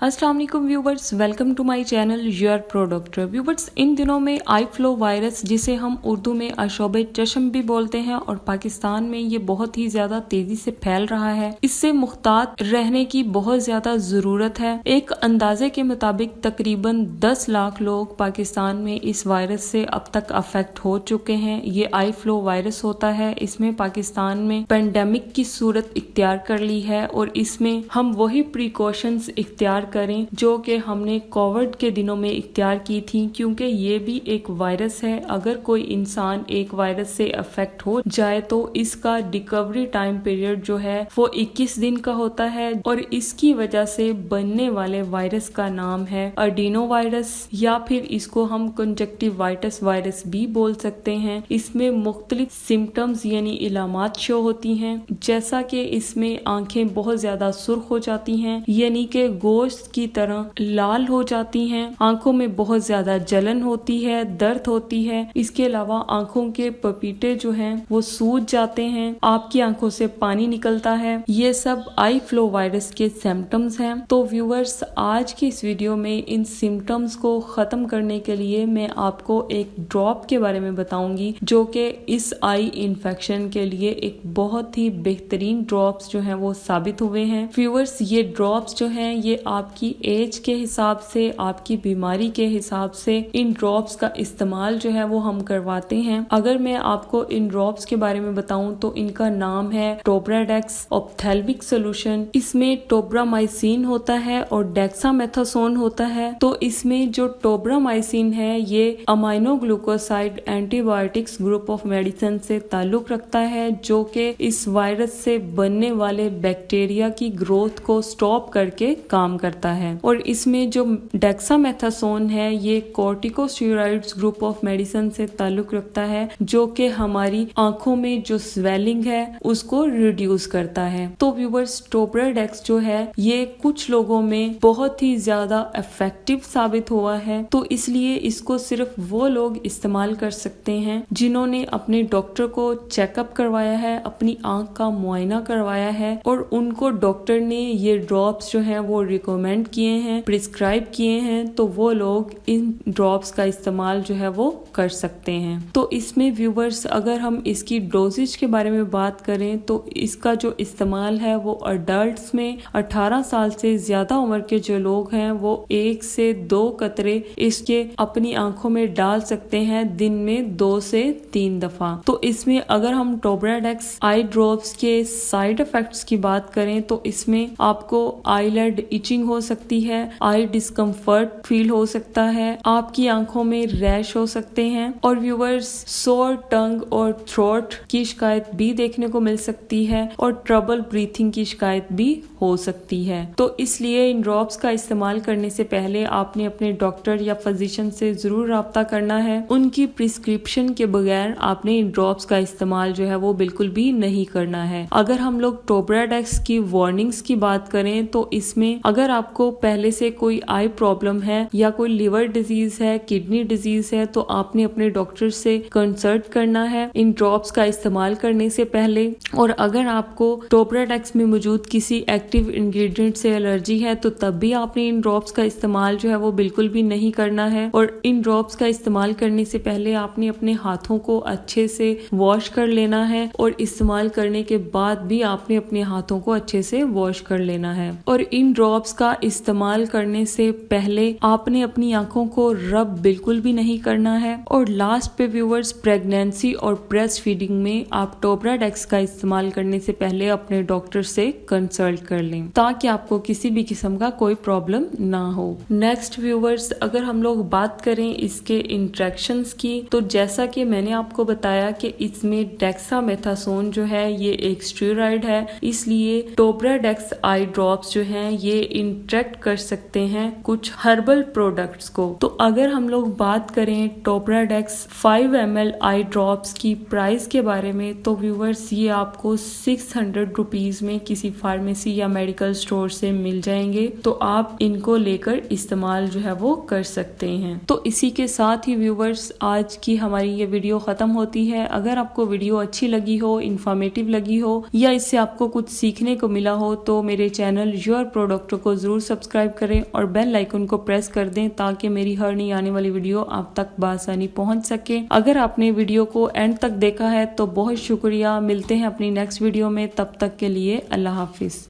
अस्सलाम वालेकुम viewers, welcome to my channel your pro doctor. Viewers, इन दिनों में आई फ्लो वायरस, जिसे हम उर्दू में अशोब चशम भी बोलते हैं, और पाकिस्तान में ये बहुत ही ज्यादा तेजी से फैल रहा है। इससे मुख्तात रहने की बहुत ज्यादा जरूरत है। एक अंदाजे के मुताबिक तकरीबन 10 लाख लोग पाकिस्तान में इस वायरस से अब तक अफेक्ट हो चुके हैं। ये आई फ्लो वायरस होता है। इसमें पाकिस्तान में पेंडेमिक की सूरत इख्तियार कर ली है, और इसमें हम वही प्रिकॉशंस इख्तियार करें जो कि हमने कोविड के दिनों में इख्तियार की थी, क्योंकि ये भी एक वायरस है। अगर कोई इंसान एक वायरस से अफेक्ट हो जाए तो इसका रिकवरी टाइम पीरियड जो है वो 21 दिन का होता है, और इसकी वजह से बनने वाले वायरस का नाम है एडिनो वायरस, या फिर इसको हम कंजक्टिवाइटिस वायरस भी बोल सकते हैं। इसमें मुख्तलिफ सिम्टम्स यानी इलामात शो होती हैं, जैसा कि इसमें आंखें बहुत ज्यादा सुर्ख हो जाती हैं, यानी कि गोश्त की तरह लाल हो जाती हैं। आंखों में बहुत ज्यादा जलन होती है, दर्द होती है। इसके अलावा आंखों के पपीटे जो हैं वो सूज जाते हैं, आपकी आंखों से पानी निकलता है। ये सब आई फ्लो वायरस के सिम्टम्स हैं। तो व्यूअर्स, आज की इस वीडियो में इन सिम्टम्स को खत्म करने के लिए मैं आपको एक ड्रॉप के बारे में बताऊंगी, जो कि इस आई इन्फेक्शन के लिए एक बहुत ही बेहतरीन ड्रॉप्स जो हैं वो साबित हुए हैं। व्यूअर्स, ये ड्रॉप्स जो हैं ये आपकी एज के हिसाब से, आपकी बीमारी के हिसाब से इन ड्रॉप्स का इस्तेमाल जो है वो हम करवाते हैं। अगर मैं आपको इन ड्रॉप्स के बारे में बताऊं तो इनका नाम है टोब्राडेक्स ऑप्थेल्मिक सोल्यूशन। इसमें टोब्रामाइसिन होता है और डेक्सामेथासोन होता है। तो इसमें जो टोब्रामाइसिन है ये amino glucoside antibiotics group of medicine से ताल्लुक रखता है, जो कि इस वायरस से बनने वाले बैक्टीरिया की ग्रोथ को स्टॉप करके काम करता है। और इसमें जो डेक्सामेथासोन है ये कॉर्टिकोस्टेरॉइड्स ग्रुप ऑफ मेडिसिन से ताल्लुक रखता है, जो कि हमारी आंखों में जो स्वेलिंग है उसको रिड्यूस करता है। तो व्यूअर्स, टोब्राडेक्स जो है ये कुछ लोगों में बहुत ही ज्यादा इफेक्टिव साबित हुआ है, तो इसलिए इसको सिर्फ वो लोग इस्तेमाल कर सकते हैं जिन्होंने अपने डॉक्टर को चेकअप करवाया है, अपनी आंख का मुआयना करवाया है, और उनको डॉक्टर ने ये ड्रॉप्स जो है वो रिकमेंड किए हैं, प्रिस्क्राइब किए हैं, तो वो लोग इन ड्रॉप्स का इस्तेमाल जो है वो कर सकते हैं। तो इसमें व्यूवर्स, अगर हम इसकी डोजेज के बारे में बात करें तो इसका जो इस्तेमाल है वो अडल्ट्स में 18 साल से ज्यादा उम्र के जो लोग हैं वो 1 से 2 कतरे इसके अपनी आंखों में डाल सकते हैं दिन में 2 से 3 दफा। तो इसमें अगर हम टोब्राडेक्स आई ड्रॉप्स के साइड इफेक्ट्स की बात करें तो इसमें आपको आईलिड इचिंग हो सकती है, आई डिस्कम्फर्ट फील हो सकता है, आपकी आंखों में रैश हो सकते हैं, और व्यूअर्स, सोर टंग और थ्रोट की शिकायत भी देखने को मिल सकती है, और ट्रबल ब्रीथिंग की शिकायत भी हो सकती है। तो इसलिए इन ड्रॉप्स का इस्तेमाल करने से पहले आपने अपने डॉक्टर या फिजिशियन से जरूर राब्ता करना है। उनकी प्रिस्क्रिप्शन के बगैर आपने इन ड्रॉप्स का इस्तेमाल जो है वो बिल्कुल भी नहीं करना है। अगर हम लोग टोब्राडेक्स की वार्निंग्स की बात करें तो इसमें अगर आपको पहले से कोई आई प्रॉब्लम है या कोई लिवर डिजीज है, किडनी डिजीज है, तो आपने अपने डॉक्टर से कंसल्ट करना है इन ड्रॉप्स का इस्तेमाल करने से पहले। और अगर आपको टोब्राडेक्स में मौजूद किसी एक्टिव इंग्रेडिएंट से एलर्जी है तो तब भी आपने इन ड्रॉप्स का इस्तेमाल जो है वो बिल्कुल भी नहीं करना है। और इन ड्रॉप्स का इस्तेमाल करने से पहले आपने अपने हाथों को अच्छे से वॉश कर लेना है, और इस्तेमाल करने के बाद भी आपने अपने हाथों को अच्छे से वॉश कर लेना है। और इन ड्रॉप्स का इस्तेमाल करने से पहले आपने अपनी आंखों को रब बिल्कुल भी नहीं करना है। और लास्ट पे व्यूअर्स, प्रेगनेंसी और ब्रेस्ट फीडिंग में आप टोब्राडेक्स का इस्तेमाल करने से पहले अपने डॉक्टर से कंसल्ट कर लें, ताकि आपको किसी भी किस्म का कोई प्रॉब्लम ना हो। नेक्स्ट व्यूअर्स, अगर हम लोग बात करें इसके इंट्रैक्शंस की, तो जैसा कि मैंने आपको बताया कि इसमें डेक्सामेथासोन जो है ये एक स्टेरॉइड है, इसलिए टोब्राडेक्स आई ड्रॉप्स जो हैं ये इंट्रैक्ट कर सकते हैं कुछ हर्बल प्रोडक्ट्स को। तो अगर हम लोग बात करें टोब्राडेक्स 5 ml आई ड्रॉप्स की प्राइस के बारे में, तो व्यूअर्स ये आपको 600 रुपीज में किसी फार्मेसी یا میڈیکل اسٹور سے مل جائیں گے، تو آپ ان کو لے کر استعمال جو ہے وہ کر سکتے ہیں۔ تو اسی کے ساتھ ہی ویورز آج کی ہماری یہ ویڈیو ختم ہوتی ہے۔ اگر آپ کو ویڈیو اچھی لگی ہو، انفارمیٹیو لگی ہو یا اس سے آپ کو کچھ سیکھنے کو ملا ہو تو میرے چینل یور پروڈکٹ کو ضرور سبسکرائب کریں اور بیل آئیکن کو پریس کر دیں تاکہ میری ہر نئی آنے والی ویڈیو آپ تک بآسانی پہنچ سکے۔ اگر آپ نے ویڈیو کو اینڈ تک دیکھا ہے تو بہت شکریہ۔ ملتے ہیں اپنی نیکسٹ ویڈیو میں، تب تک کے لیے اللہ حافظ۔